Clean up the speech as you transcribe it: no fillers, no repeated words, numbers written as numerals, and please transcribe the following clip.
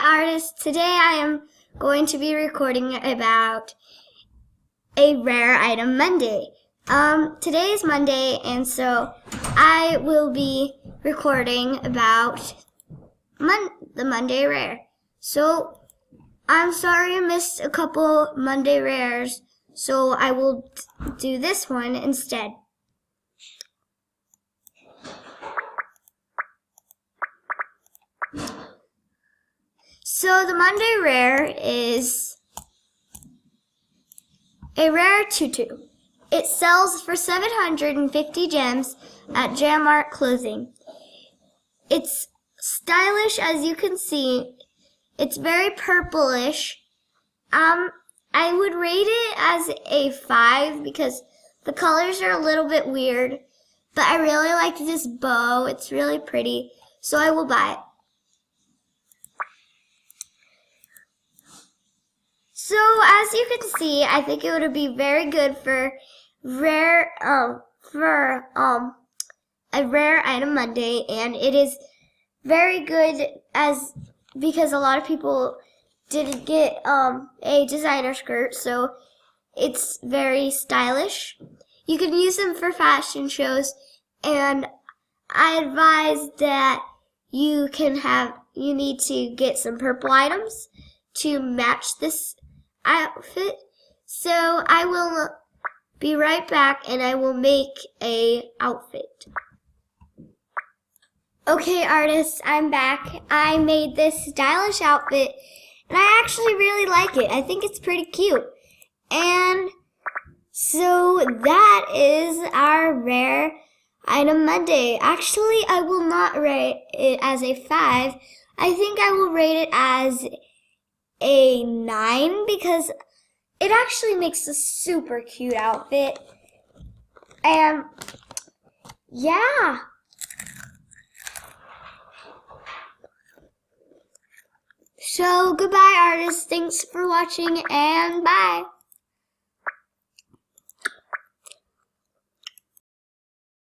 artists. Today I am going to be recording about a rare item Monday. Today is Monday, and so I will be recording about the Monday rare. So I'm sorry I missed a couple Monday rares, so I will do this one instead. So the Monday rare is a rare Tutu. It sells for 750 gems at Jamart Clothing. It's stylish, as you can see. It's very purplish. I would rate it as a 5 because the colors are a little bit weird, but I really like this bow. It's really pretty, so I will buy it. So as you can see, I think it would be very good for a rare item Monday, and it is very good because a lot of people didn't get a designer skirt, so it's very stylish. You can use them for fashion shows, and I advise that you need to get some purple items to match this outfit. So I will be right back and I will make a outfit. Okay, artists, I'm back. I made this stylish outfit and I actually really like it. I think it's pretty cute. And so that is our rare item Monday. Actually, I will not rate it as a 5. I think I will rate it as a 9 because it actually makes a super cute outfit. And yeah. So goodbye, artists. Thanks for watching and bye.